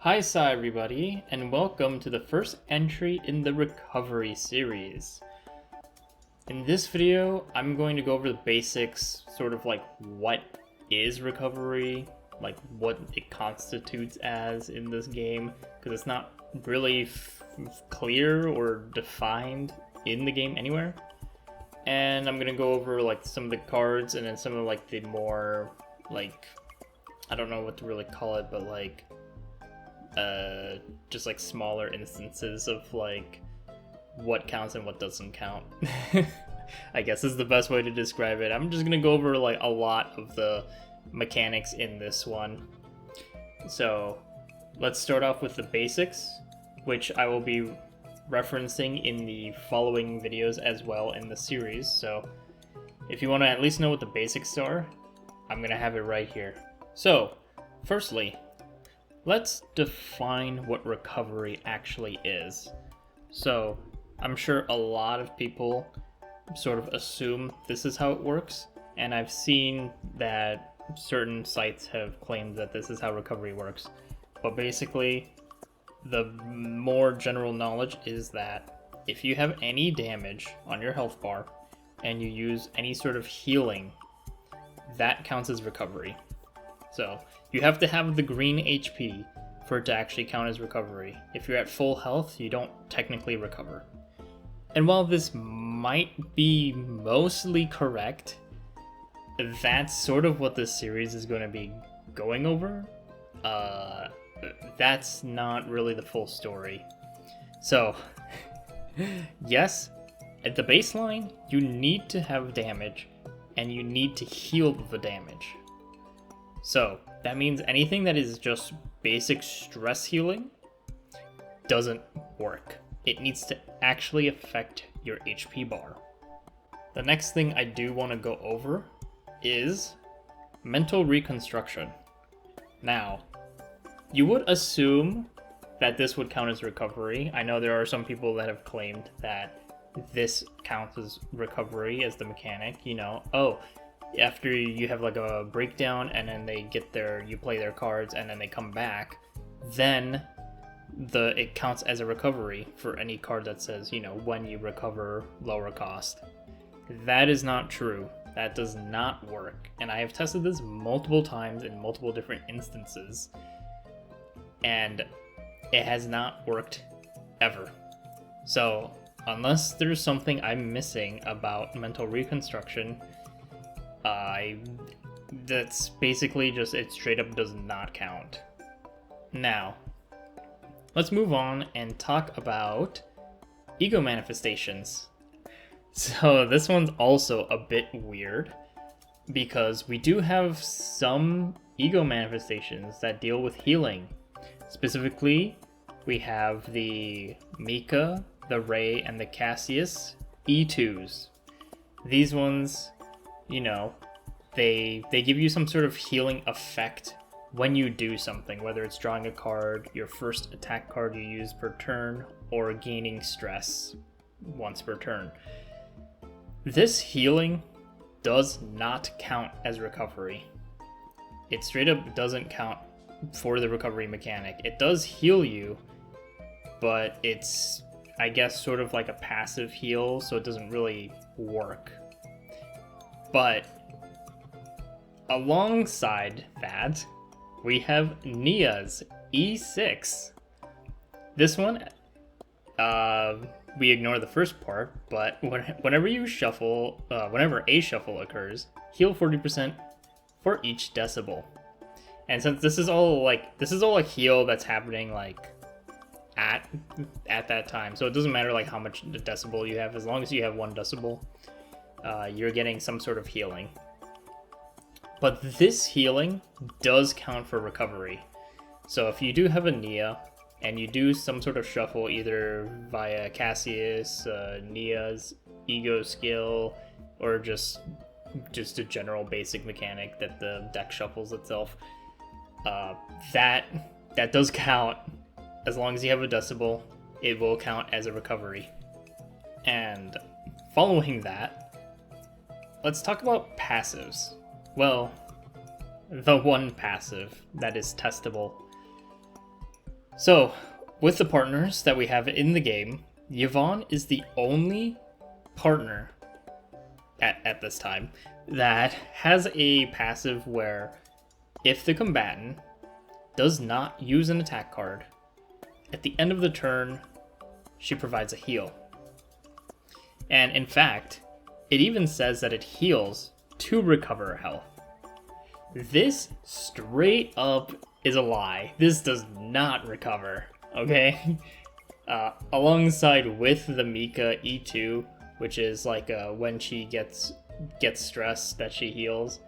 Hi everybody, and welcome to the first entry in the recovery series. In this video, I'm going to go over the basics, sort of like what is recovery, like what it constitutes as in this game, because it's not really clear or defined in the game anywhere. And I'm gonna go over like some of the cards and then some of like the more like, I don't know what to really call it, but like just like smaller instances of like what counts and what doesn't count. I guess is the best way to describe it. I'm just gonna go over like a lot of the mechanics in this one. So let's start off with the basics, which I will be referencing in the following videos as well in the series. So if you want to at least know what the basics are, I'm gonna have it right here. So firstly, let's define what recovery actually is. So I'm sure a lot of people sort of assume this is how it works, and I've seen that certain sites have claimed that this is how recovery works. But basically, the more general knowledge is that if you have any damage on your health bar and you use any sort of healing, that counts as recovery. So you have to have the green HP for it to actually count as recovery. If you're at full health, you don't technically recover. And while this might be mostly correct, that's sort of what this series is going to be going over. That's not really the full story. So, yes, at the baseline, you need to have damage, and you need to heal the damage. So, that means anything that is just basic stress healing doesn't work. It needs to actually affect your HP bar. The next thing I do want to go over is mental reconstruction. Now, you would assume that this would count as recovery. I know there are some people that have claimed that this counts as recovery as the mechanic, after you have like a breakdown and then you play their cards and then they come back, then it counts as a recovery for any card that says, when you recover lower cost. That is not true. That does not work. And I have tested this multiple times in multiple different instances, and it has not worked ever. So unless there's something I'm missing about mental reconstruction, that's basically just, it straight up does not count. Now, let's move on and talk about ego manifestations. So this one's also a bit weird, because we do have some ego manifestations that deal with healing. Specifically, we have the Mika, the Ray, and the Cassius E2s. These ones, they give you some sort of healing effect when you do something, whether it's drawing a card, your first attack card you use per turn, or gaining stress once per turn. This healing does not count as recovery. It straight up doesn't count for the recovery mechanic. It does heal you, but it's, I guess, sort of like a passive heal, so it doesn't really work. But alongside that, we have Nia's E6. This one, we ignore the first part, but whenever a shuffle occurs, heal 40% for each decibel. And since this is all a heal that's happening like at that time, so it doesn't matter like how much decibel you have, as long as you have 1 decibel, you're getting some sort of healing. But this healing does count for recovery. So if you do have a Nia, and you do some sort of shuffle either via Cassius, Nia's ego skill, or just a general basic mechanic that the deck shuffles itself, that does count. As long as you have a decibel, it will count as a recovery. And following that, let's talk about passives. Well, the one passive that is testable. So, with the partners that we have in the game, Yvonne is the only partner at this time that has a passive where if the combatant does not use an attack card, at the end of the turn, she provides a heal. And in fact, it even says that it heals to recover health. This straight up is a lie. This does not recover, okay? Alongside with the Mika E2, which is like when she gets stressed that she heals.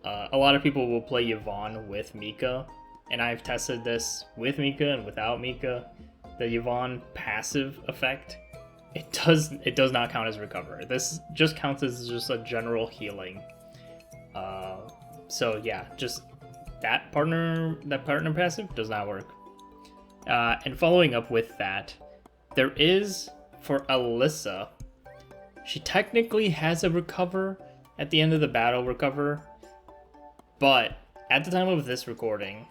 A lot of people will play Yvonne with Mika, and I've tested this with Mika and without Mika. The Yvonne passive effect, it does not count as recover. This just counts as just a general healing. So yeah, just that partner passive does not work. And following up with that, there is for Alyssa, she technically has a recover at the end of the battle recover, but at the time of this recording,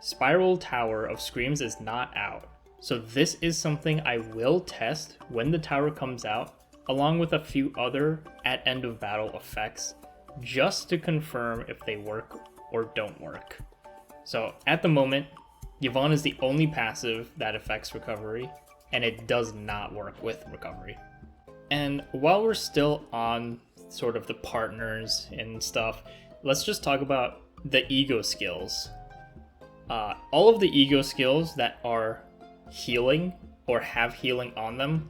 Spiral Tower of Screams is not out. So this is something I will test when the tower comes out, along with a few other at end of battle effects, just to confirm if they work or don't work. So at the moment, Yvonne is the only passive that affects recovery, and it does not work with recovery. And while we're still on sort of the partners and stuff, let's just talk about the ego skills. All of the ego skills that are healing or have healing on them,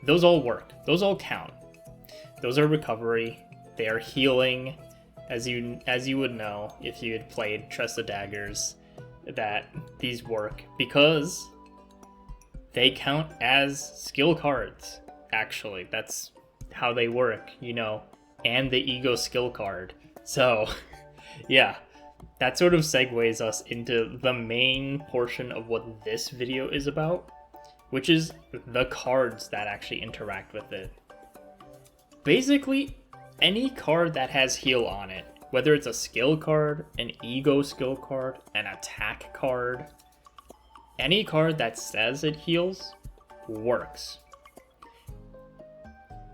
those all work. Those all count. Those are recovery. They are healing, as you would know if you had played Trust the Daggers, that these work because they count as skill cards. Actually, that's how they work, you know, and the ego skill card. So, yeah, that sort of segues us into the main portion of what this video is about, which is the cards that actually interact with it. Basically, any card that has heal on it, whether it's a skill card, an ego skill card, an attack card, any card that says it heals works.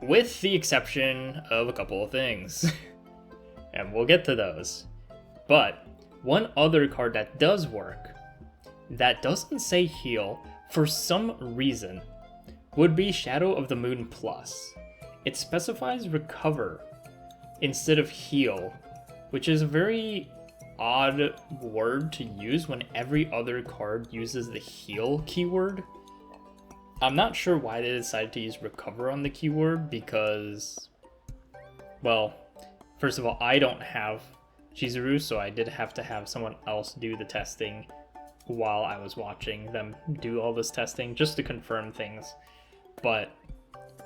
With the exception of a couple of things. And we'll get to those. But one other card that does work, that doesn't say heal for some reason, would be Shadow of the Moon Plus. It specifies recover instead of heal, which is a very odd word to use when every other card uses the heal keyword. I'm not sure why they decided to use recover on the keyword because, well, first of all, I don't have Chizuru, so I did have to have someone else do the testing while I was watching them do all this testing just to confirm things. But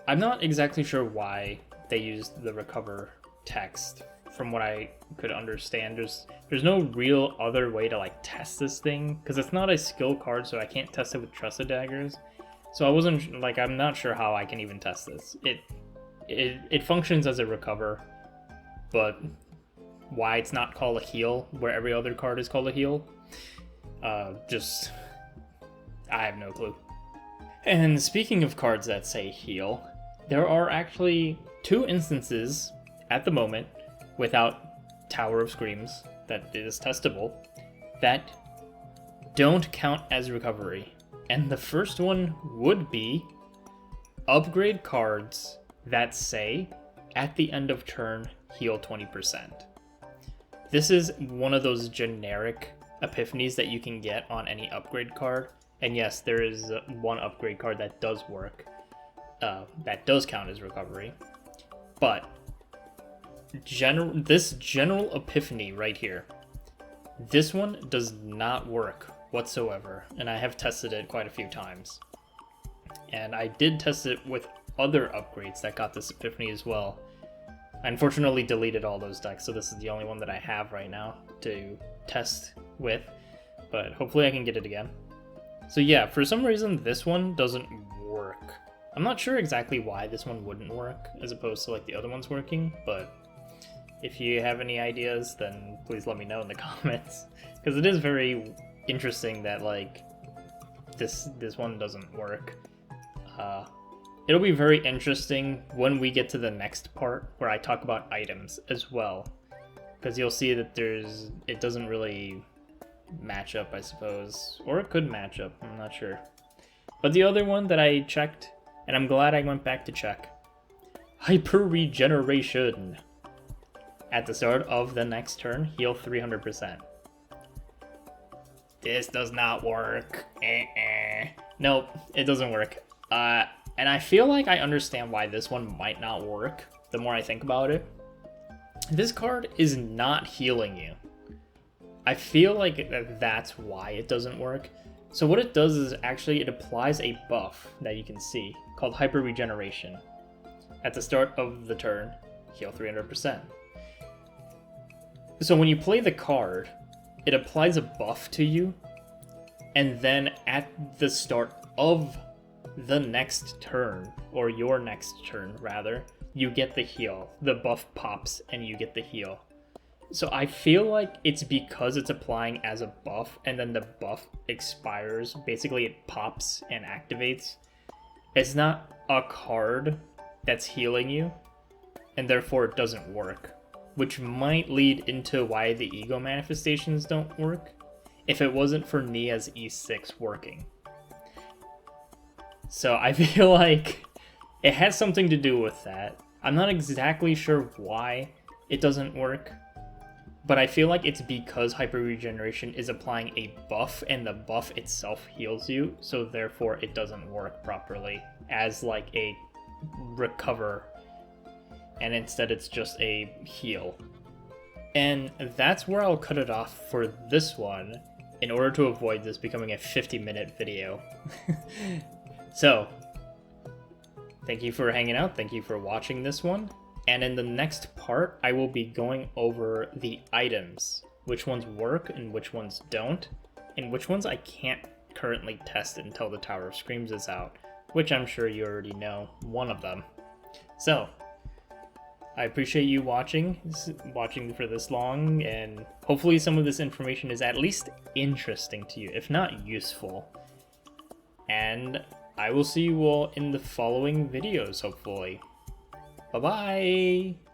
I'm not exactly sure why they used the recover text. From what I could understand, there's no real other way to like test this thing because it's not a skill card, so I can't test it with Trusted Daggers. So I wasn't like, I'm not sure how I can even test this. It functions as a recover, but why it's not called a heal where every other card is called a heal, I have no clue. And speaking of cards that say heal, there are actually 2 instances at the moment without Tower of Screams that is testable that don't count as recovery. And the first one would be upgrade cards that say at the end of turn heal 20%. This is one of those generic epiphanies that you can get on any upgrade card. And yes, there is one upgrade card that does work, that does count as recovery. But this general epiphany right here, this one does not work whatsoever, and I have tested it quite a few times. And I did test it with other upgrades that got this epiphany as well. I unfortunately deleted all those decks, so this is the only one that I have right now to test with, but hopefully I can get it again. So yeah, for some reason this one doesn't work. I'm not sure exactly why this one wouldn't work as opposed to like the other ones working, but if you have any ideas, then please let me know in the comments, because it is very interesting that like this one doesn't work. It'll be very interesting when we get to the next part where I talk about items as well, because you'll see that it doesn't really match up, I suppose, or it could match up, I'm not sure. But the other one that I checked, and I'm glad I went back to check, hyper regeneration. At the start of the next turn, heal 300%. This does not work. Nope, it doesn't work. And I feel like I understand why this one might not work, the more I think about it. This card is not healing you. I feel like that's why it doesn't work. So what it does is actually it applies a buff that you can see called hyper regeneration. At the start of the turn, heal 300%. So when you play the card, it applies a buff to you, and then at the start of the next turn, or your next turn rather, you get the heal. The buff pops and you get the heal. So I feel like it's because it's applying as a buff and then the buff expires. Basically it pops and activates. It's not a card that's healing you, and therefore it doesn't work. Which might lead into why the ego manifestations don't work if it wasn't for Nia's E6 working. So I feel like it has something to do with that. I'm not exactly sure why it doesn't work, but I feel like it's because hyper regeneration is applying a buff and the buff itself heals you, so therefore it doesn't work properly as like a recover, and instead it's just a heal. And that's where I'll cut it off for this one in order to avoid this becoming a 50-minute video. So, thank you for hanging out, thank you for watching this one, and in the next part I will be going over the items, which ones work and which ones don't, and which ones I can't currently test until the Tower of Screams is out, which I'm sure you already know one of them. So, I appreciate you watching for this long, and hopefully some of this information is at least interesting to you, if not useful. And I will see you all in the following videos, hopefully. Bye-bye!